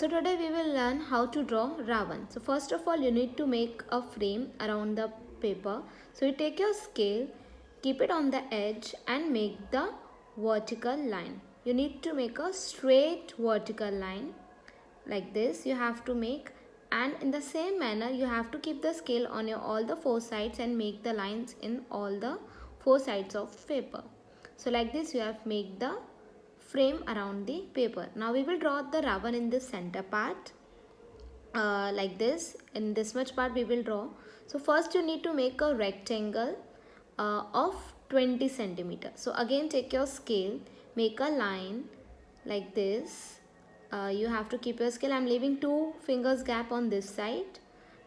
So today we will learn how to draw Raavan. So first of all, you need to make a frame around the paper. So you take your scale, keep it on the edge and make the vertical line. You need to make a straight vertical line like this. You have to make, and in the same manner you have to keep the scale on your all the four sides and make the lines in all the four sides of paper. So like this you have made the frame around the paper. Now we will draw the Raavan in the center part. Like this, in this much part we will draw. So first you need to make a rectangle of 20 centimeter. So again take your scale, make a line like this. You have to keep your scale. I'm leaving 2 fingers gap on this side.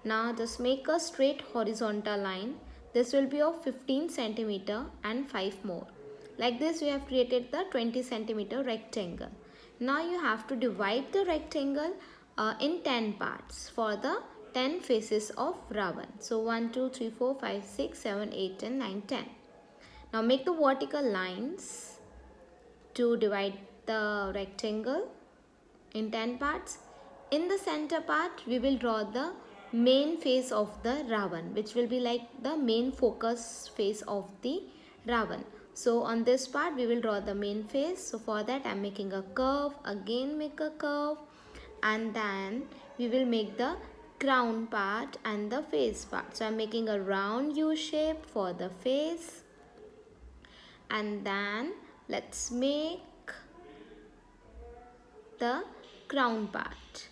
Now just make a straight horizontal line. This will be of 15 centimeter and 5 more. Like this we have created the 20 centimeter rectangle. Now you have to divide the rectangle in 10 parts for the 10 faces of Raavan. So 1, 2, 3, 4, 5, 6, 7, 8, 10, 9, 10. Now make the vertical lines to divide the rectangle in 10 parts. In the center part we will draw the main face of the Raavan, which will be like the main focus face of the Raavan. So on this part we will draw the main face. So for that I am making a curve, again make a curve, and then we will make the crown part and the face part. So I am making a round U shape for the face, and then let's make the crown part.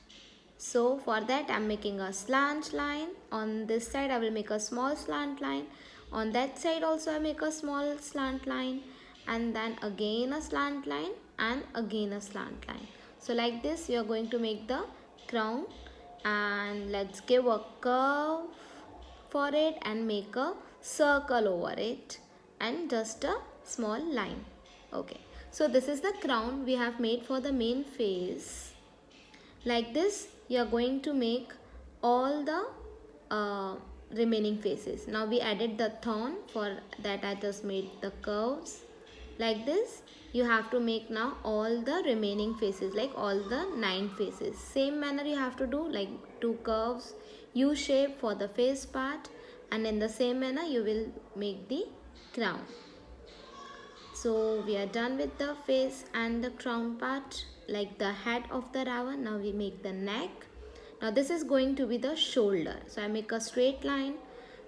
So for that I am making a slant line. On this side I will make a small slant line. On that side also I make a small slant line, and then again a slant line and again a slant line. So like this you are going to make the crown, and let's give a curve for it and make a circle over it and just a small line. Okay, so this is the crown we have made for the main face. Like this you are going to make all the remaining faces. Now we added the thorn, for that I just made the curves. Like this you have to make now all the remaining faces, like all the 9 faces. Same manner you have to do, like 2 curves, U shape for the face part, and in the same manner you will make the crown. So we are done with the face and the crown part, like the head of the Raavan. Now we make the neck. Now this is going to be the shoulder. So I make a straight line,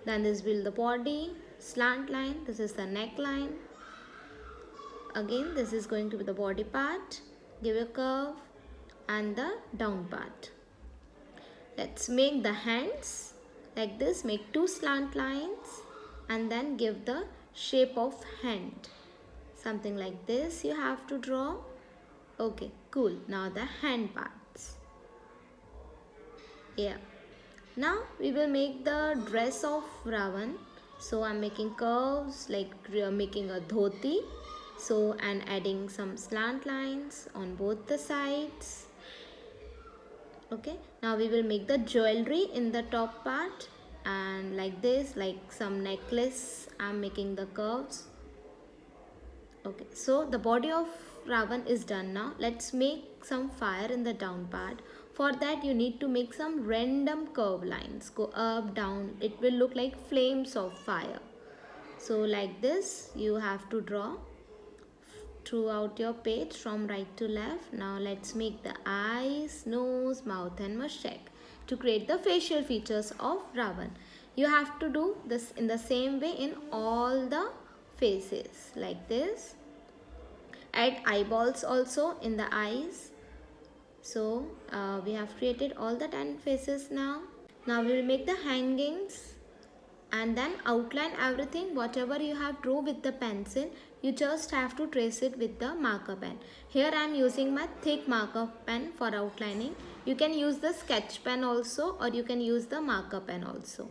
then this will be the body, slant line, this is the neckline. Again this is going to be the body part, give a curve, and the down part. Let's make the hands. Like this, make 2 slant lines and then give the shape of hand. Something like this you have to draw. Okay, cool. Now the hand parts. Yeah. Now we will make the dress of Raavan. So I'm making curves, like making a dhoti. So, and adding some slant lines on both the sides. Okay. Now we will make the jewelry in the top part, and like this, like some necklace, I'm making the curves. Okay, so the body of Raavan is done. Now let's make some fire in the down part. For that you need to make some random curve lines, go up, down. It will look like flames of fire. So like this you have to draw throughout your page from right to left. Now let's make the eyes, nose, mouth and mustache to create the facial features of Raavan. You have to do this in the same way in all the faces, like this. Add eyeballs also in the eyes. So we have created all the 10 faces now. Now we will make the hangings and then outline everything. Whatever you have drawn with the pencil, you just have to trace it with the marker pen. Here I am using my thick marker pen for outlining. You can use the sketch pen also, or you can use the marker pen also.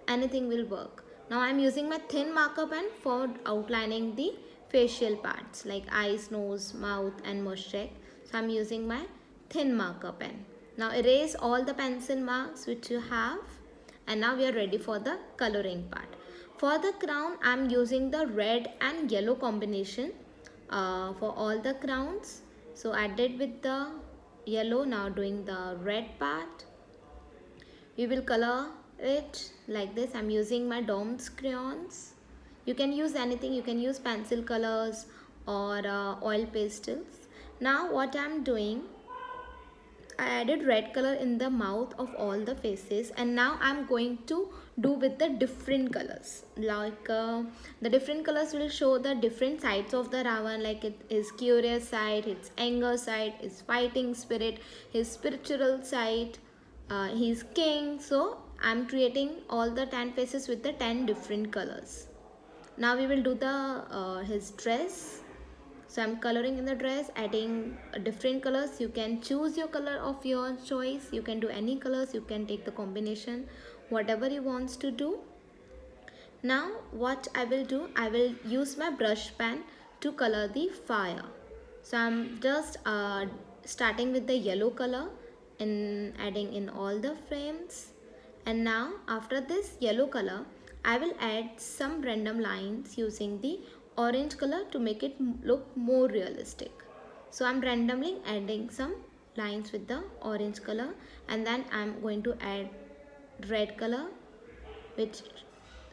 Anything will work. Now I am using my thin marker pen for outlining the facial parts like eyes, nose, mouth and mustache. So I am using my thin marker pen. Now erase all the pencil marks which you have, and now we are ready for the coloring part. For the crown I am using the red and yellow combination for all the crowns. So I did with the yellow. Now doing the red part. We will color it like this. I'm using my Dom's crayons. You can use anything. You can use pencil colors or oil pastels. Now what I'm doing, I added red color in the mouth of all the faces, and now I'm going to do with the different colors. Like the different colors will show the different sides of the Raavan, like it is curious side, its anger side, its fighting spirit, his spiritual side, he's king. So I'm creating all the 10 faces with the 10 different colors. Now we will do the his dress. So I'm coloring in the dress, adding different colors. You can choose your color of your choice. You can do any colors. You can take the combination, whatever you want to do. Now what I will do, I will use my brush pen to color the fire. So I'm just starting with the yellow color and adding in all the frames. And now after this yellow color, I will add some random lines using the orange color to make it look more realistic. So I'm randomly adding some lines with the orange color, and then I'm going to add red color, which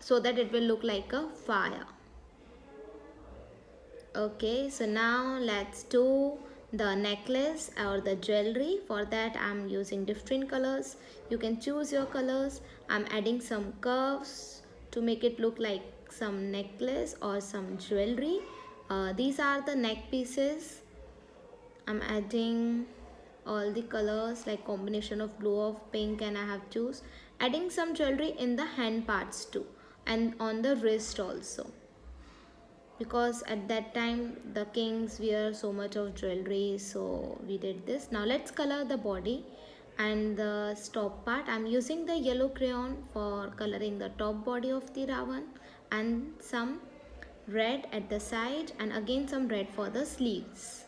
so that it will look like a fire. Okay, so now let's do the necklace or the jewelry. For that I'm using different colors. You can choose your colors. I'm adding some curves to make it look like some necklace or some jewelry. These are the neck pieces. I'm adding all the colors, like combination of blue of pink, and I have choose adding some jewelry in the hand parts too, and on the wrist also, because at that time the kings wear so much of jewelry, so we did this. Now let's color the body and the top part. I'm using the yellow crayon for coloring the top body of the Raavan, and some red at the side, and again some red for the sleeves.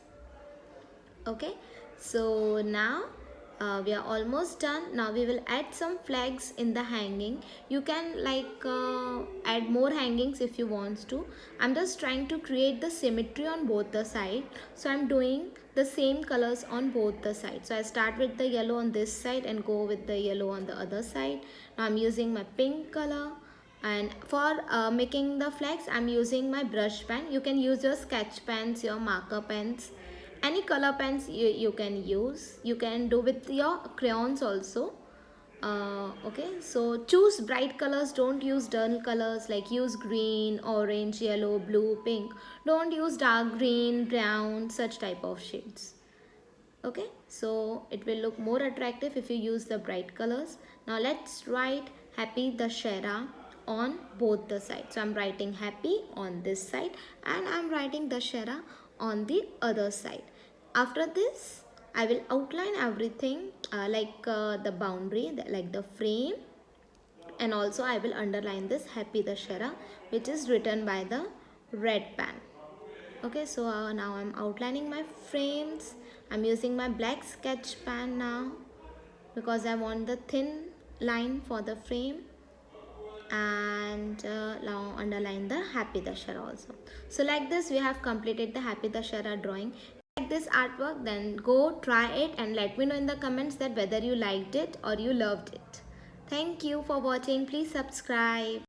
Okay, so now we are almost done. Now we will add some flags in the hanging. You can add more hangings if you want to. I'm just trying to create the symmetry on both the sides, so I'm doing the same colors on both the sides. So I start with the yellow on this side and go with the yellow on the other side. Now I'm using my pink color, and for making the flags I'm using my brush pen. You can use your sketch pens, your marker pens, any color pens you can use. You can do with your crayons also. Okay, so choose bright colors, don't use dull colors, like use green, orange, yellow, blue, pink. Don't use dark green, brown, such type of shades. Okay, so it will look more attractive if you use the bright colors. Now let's write Happy Dussehra on both the sides. So I'm writing happy on this side, and I'm writing Dussehra on the other side. After this I will outline everything, the boundary, like the frame, and also I will underline this Happy Dussehra, which is written by the red pen. Okay, so now I'm outlining my frames. I'm using my black sketch pen now because I want the thin line for the frame, and now underline the Happy Dussehra also. So like this we have completed the Happy Dussehra drawing. Like this artwork, then go try it and let me know in the comments that whether you liked it or you loved it. Thank you for watching. Please subscribe.